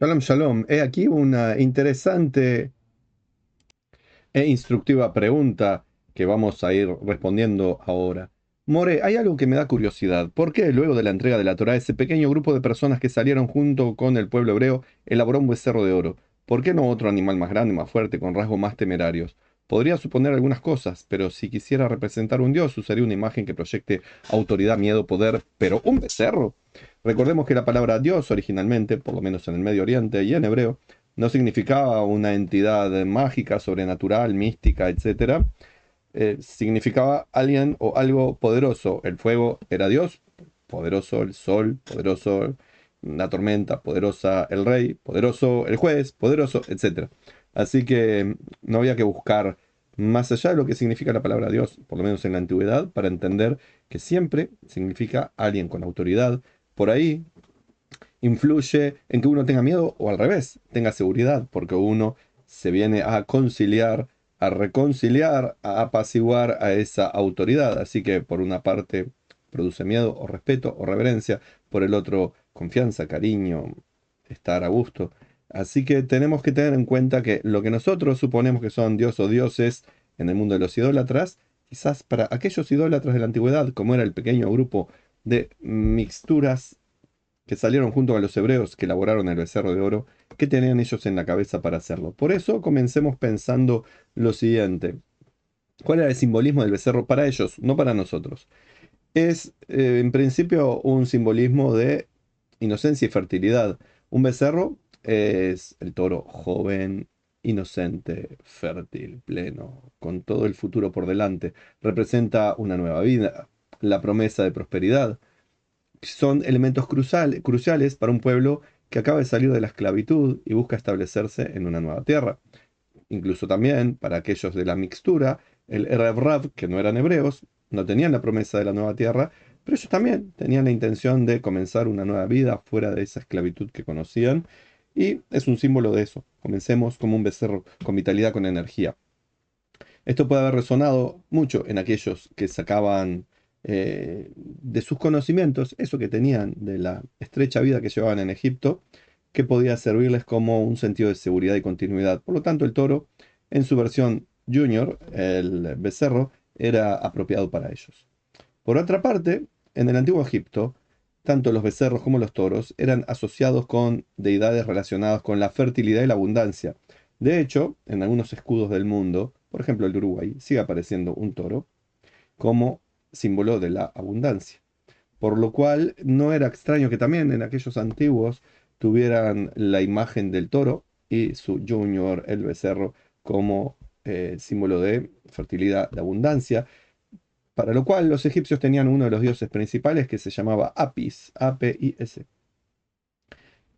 Shalom, shalom. He aquí una interesante e instructiva pregunta que vamos a ir respondiendo ahora. More, hay algo que me da curiosidad. ¿Por qué luego de la entrega de la Torá, ese pequeño grupo de personas que salieron junto con el pueblo hebreo elaboró un becerro de oro? ¿Por qué no otro animal más grande, más fuerte, con rasgos más temerarios? Podría suponer algunas cosas, pero si quisiera representar un dios, usaría una imagen que proyecte autoridad, miedo, poder, pero un becerro. Recordemos que la palabra Dios originalmente, por lo menos en el Medio Oriente y en hebreo, no significaba una entidad mágica, sobrenatural, mística, etcétera. Significaba alguien o algo poderoso. El fuego era Dios, poderoso el sol, poderoso la tormenta, poderosa el rey, poderoso el juez, poderoso, etcétera. Así que no había que buscar más allá de lo que significa la palabra Dios, por lo menos en la antigüedad, para entender que siempre significa alguien con autoridad. Por ahí influye en que uno tenga miedo o al revés, tenga seguridad, porque uno se viene a conciliar, a reconciliar, a apaciguar a esa autoridad. Así que por una parte produce miedo o respeto o reverencia, por el otro confianza, cariño, estar a gusto. Así que tenemos que tener en cuenta que lo que nosotros suponemos que son dios o dioses en el mundo de los idólatras, quizás para aquellos idólatras de la antigüedad, como era el pequeño grupo de mixturas que salieron junto a los hebreos que elaboraron el becerro de oro, ¿qué tenían ellos en la cabeza para hacerlo? Por eso comencemos pensando lo siguiente. ¿Cuál era el simbolismo del becerro para ellos, no para nosotros? Es en principio un simbolismo de inocencia y fertilidad. Un becerro es el toro joven, inocente, fértil, pleno, con todo el futuro por delante. Representa una nueva vida, la promesa de prosperidad. Son elementos cruciales para un pueblo que acaba de salir de la esclavitud y busca establecerse en una nueva tierra. Incluso también para aquellos de la mixtura, el Erev Rav, que no eran hebreos, no tenían la promesa de la nueva tierra, pero ellos también tenían la intención de comenzar una nueva vida fuera de esa esclavitud que conocían, y es un símbolo de eso. Comencemos como un becerro, con vitalidad, con energía. Esto puede haber resonado mucho en aquellos que sacaban de sus conocimientos eso que tenían de la estrecha vida que llevaban en Egipto, que podía servirles como un sentido de seguridad y continuidad. Por lo tanto, el toro, en su versión junior, el becerro, era apropiado para ellos. Por otra parte, en el antiguo Egipto, tanto los becerros como los toros eran asociados con deidades relacionadas con la fertilidad y la abundancia. De hecho, en algunos escudos del mundo, por ejemplo el de Uruguay, sigue apareciendo un toro como símbolo de la abundancia. Por lo cual, no era extraño que también en aquellos antiguos tuvieran la imagen del toro y su junior, el becerro, como símbolo de fertilidad, de abundancia, para lo cual los egipcios tenían uno de los dioses principales que se llamaba Apis, A-P-I-S.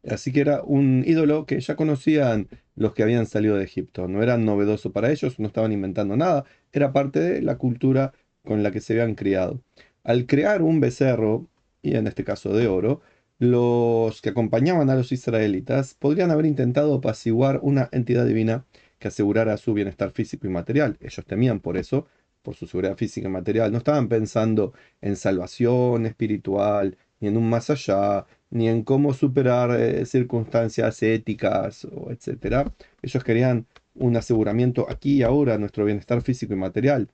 Así que era un ídolo que ya conocían los que habían salido de Egipto. No era novedoso para ellos, no estaban inventando nada, era parte de la cultura con la que se habían criado. Al crear un becerro, y en este caso de oro, los que acompañaban a los israelitas podrían haber intentado apaciguar una entidad divina que asegurara su bienestar físico y material. Ellos temían por eso, por su seguridad física y material. No estaban pensando en salvación espiritual, ni en un más allá, ni en cómo superar circunstancias éticas o etcétera. Ellos querían un aseguramiento aquí y ahora a nuestro bienestar físico y material.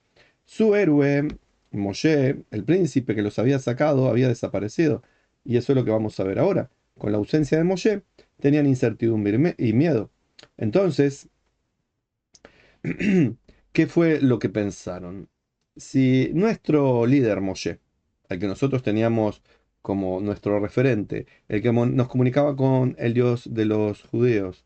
Su héroe, Moshe, el príncipe que los había sacado, había desaparecido. Y eso es lo que vamos a ver ahora. Con la ausencia de Moshe, tenían incertidumbre y miedo. Entonces, ¿qué fue lo que pensaron? Si nuestro líder Moshe, al que nosotros teníamos como nuestro referente, el que nos comunicaba con el Dios de los judíos,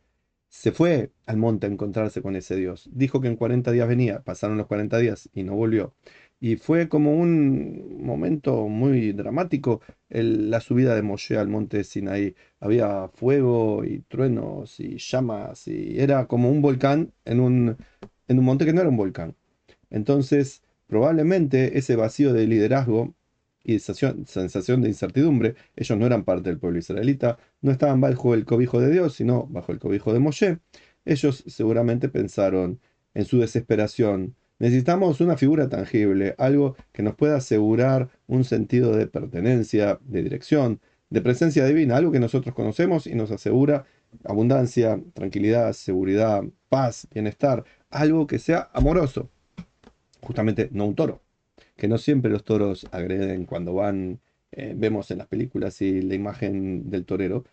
se fue al monte a encontrarse con ese Dios, dijo que en 40 días venía, pasaron los 40 días y no volvió. Y fue como un momento muy dramático la subida de Moshe al monte Sinaí. Había fuego y truenos y llamas y era como un volcán en un monte que no era un volcán. Entonces, probablemente ese vacío de liderazgo y sensación de incertidumbre, ellos no eran parte del pueblo israelita, no estaban bajo el cobijo de Dios, sino bajo el cobijo de Moshe. Ellos seguramente pensaron en su desesperación, necesitamos una figura tangible, algo que nos pueda asegurar un sentido de pertenencia, de dirección, de presencia divina, algo que nosotros conocemos y nos asegura abundancia, tranquilidad, seguridad, paz, bienestar, algo que sea amoroso, justamente no un toro, que no siempre los toros agreden cuando van, vemos en las películas y la imagen del torero,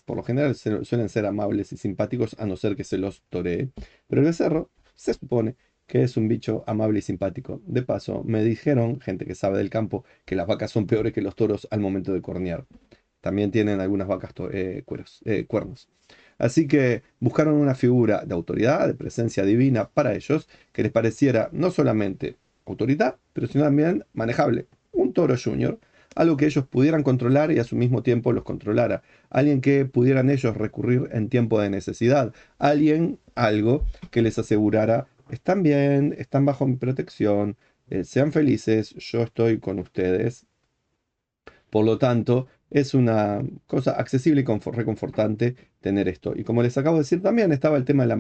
por lo general suelen ser amables y simpáticos a no ser que se los toree, pero el becerro se supone que es un bicho amable y simpático. De paso, me dijeron, gente que sabe del campo, que las vacas son peores que los toros al momento de cornear. También tienen algunas vacas cuernos. Así que buscaron una figura de autoridad, de presencia divina para ellos, que les pareciera no solamente autoridad, pero sino también manejable. Un toro junior, algo que ellos pudieran controlar y a su mismo tiempo los controlara. Alguien que pudieran ellos recurrir en tiempo de necesidad. Alguien, algo que les asegurara, están bien, están bajo mi protección, sean felices, yo estoy con ustedes. Por lo tanto, es una cosa accesible y reconfortante tener esto. Y como les acabo de decir, también estaba el tema de la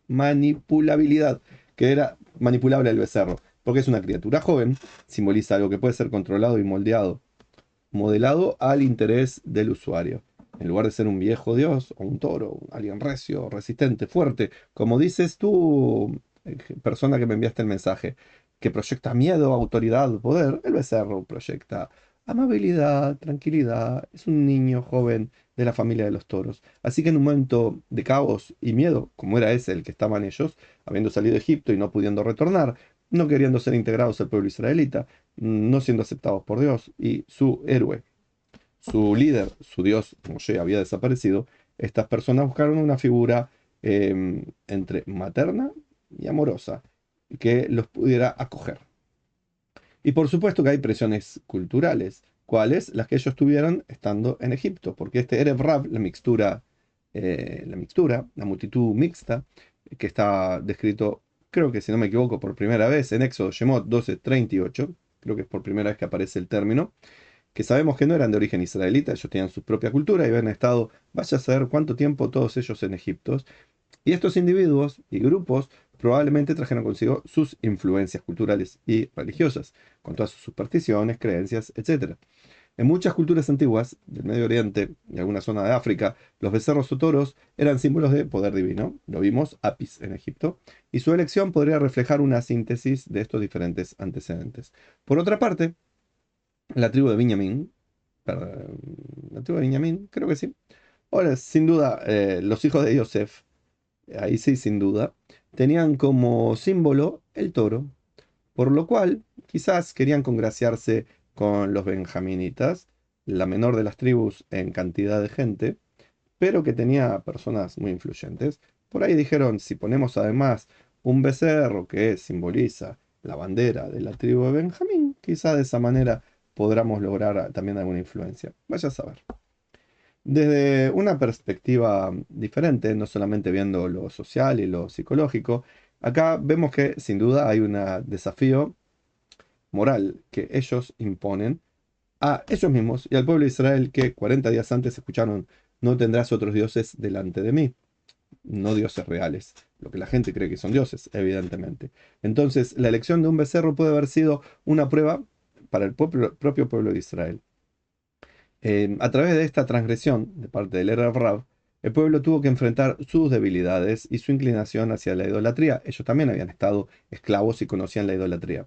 manipulabilidad, que era manipulable el becerro, porque es una criatura joven, simboliza algo que puede ser controlado y moldeado, modelado al interés del usuario. En lugar de ser un viejo dios o un toro, alguien recio, resistente, fuerte, como dices tú, persona que me enviaste el mensaje, que proyecta miedo, autoridad, poder, el becerro proyecta amabilidad, tranquilidad, es un niño joven de la familia de los toros. Así que en un momento de caos y miedo, como era ese el que estaban ellos, habiendo salido de Egipto y no pudiendo retornar, no queriendo ser integrados al pueblo israelita, no siendo aceptados por Dios, y su héroe, su líder, su dios Moshe había desaparecido, estas personas buscaron una figura entre materna y amorosa que los pudiera acoger. Y por supuesto que hay presiones culturales, cuáles las que ellos tuvieron estando en Egipto, porque este Erev Rav, la multitud mixta, que está descrito, creo que si no me equivoco, por primera vez en Éxodo Shemot 12:38, creo que es por primera vez que aparece el término, que sabemos que no eran de origen israelita, ellos tenían su propia cultura y habían estado, vaya a saber cuánto tiempo todos ellos en Egipto. Y estos individuos y grupos probablemente trajeron consigo sus influencias culturales y religiosas, con todas sus supersticiones, creencias, etc. En muchas culturas antiguas del Medio Oriente y alguna zona de África, los becerros o toros eran símbolos de poder divino. Lo vimos, Apis en Egipto, y su elección podría reflejar una síntesis de estos diferentes antecedentes. Por otra parte, la tribu de Benjamín, la tribu de Benjamín, creo que sí. Ahora, sin duda, los hijos de Yosef, ahí sí, sin duda, tenían como símbolo el toro, por lo cual quizás querían congraciarse con los benjaminitas, la menor de las tribus en cantidad de gente, pero que tenía personas muy influyentes. Por ahí dijeron, si ponemos además un becerro que simboliza la bandera de la tribu de Benjamín, quizás de esa manera podamos lograr también alguna influencia. Vaya a saber. Desde una perspectiva diferente, no solamente viendo lo social y lo psicológico, acá vemos que sin duda hay un desafío moral que ellos imponen a ellos mismos y al pueblo de Israel que 40 días antes escucharon, no tendrás otros dioses delante de mí, no dioses reales, lo que la gente cree que son dioses, evidentemente. Entonces, la elección de un becerro puede haber sido una prueba para el propio pueblo de Israel. A través de esta transgresión de parte del Erev Rav, el pueblo tuvo que enfrentar sus debilidades y su inclinación hacia la idolatría. Ellos también habían estado esclavos y conocían la idolatría.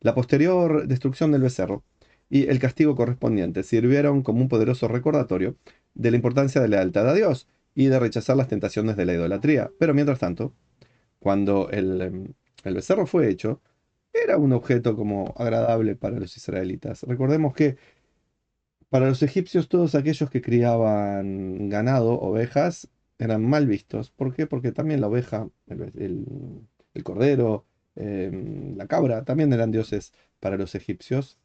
La posterior destrucción del becerro y el castigo correspondiente sirvieron como un poderoso recordatorio de la importancia de la lealtad a Dios y de rechazar las tentaciones de la idolatría. Pero mientras tanto, cuando el becerro fue hecho, era un objeto como agradable para los israelitas. Recordemos que para los egipcios todos aquellos que criaban ganado, ovejas, eran mal vistos. ¿Por qué? Porque también la oveja, el cordero, la cabra, también eran dioses para los egipcios.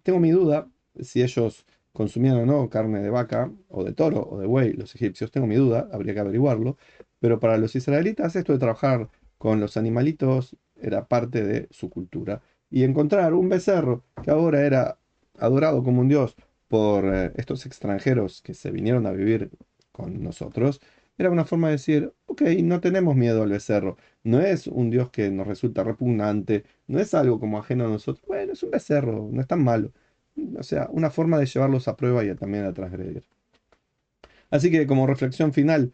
Tengo mi duda si ellos consumían o no carne de vaca o de toro o de buey, los egipcios, tengo mi duda, habría que averiguarlo, pero para los israelitas esto de trabajar con los animalitos era parte de su cultura. Y encontrar un becerro que ahora era adorado como un dios por estos extranjeros que se vinieron a vivir con nosotros, era una forma de decir, ok, no tenemos miedo al becerro, no es un dios que nos resulta repugnante, no es algo como ajeno a nosotros, bueno, es un becerro, no es tan malo. O sea, una forma de llevarlos a prueba y también a transgredir. Así que como reflexión final,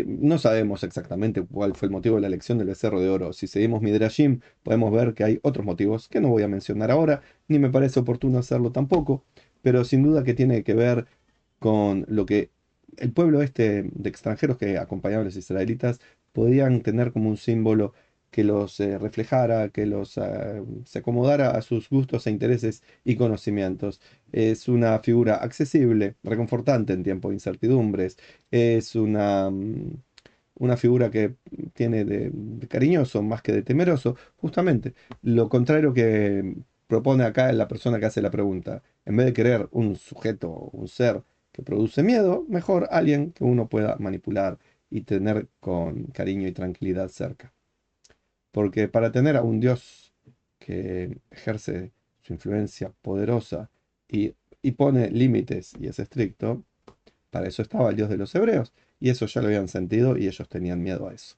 no sabemos exactamente cuál fue el motivo de la elección del becerro de oro. Si seguimos Midrashim, podemos ver que hay otros motivos que no voy a mencionar ahora, ni me parece oportuno hacerlo tampoco, pero sin duda que tiene que ver con lo que el pueblo este de extranjeros que acompañaban a los israelitas podían tener como un símbolo que los reflejara, que los se acomodara a sus gustos e intereses y conocimientos. Es una figura accesible, reconfortante en tiempos de incertidumbres. Es una figura que tiene de cariñoso más que de temeroso. Justamente lo contrario que propone acá la persona que hace la pregunta. En vez de querer un sujeto, un ser que produce miedo, mejor alguien que uno pueda manipular y tener con cariño y tranquilidad cerca. Porque para tener a un Dios que ejerce su influencia poderosa y, y pone límites y es estricto, para eso estaba el Dios de los hebreos. Y eso ya lo habían sentido y ellos tenían miedo a eso.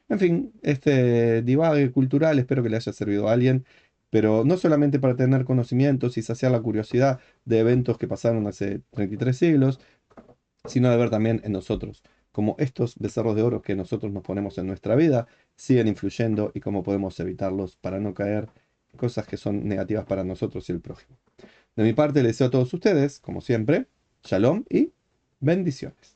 En fin, este divague cultural espero que le haya servido a alguien, pero no solamente para tener conocimientos y saciar la curiosidad de eventos que pasaron hace 33 siglos, sino de ver también en nosotros, cómo estos becerros de oro que nosotros nos ponemos en nuestra vida siguen influyendo y cómo podemos evitarlos para no caer en cosas que son negativas para nosotros y el prójimo. De mi parte, les deseo a todos ustedes, como siempre, shalom y bendiciones.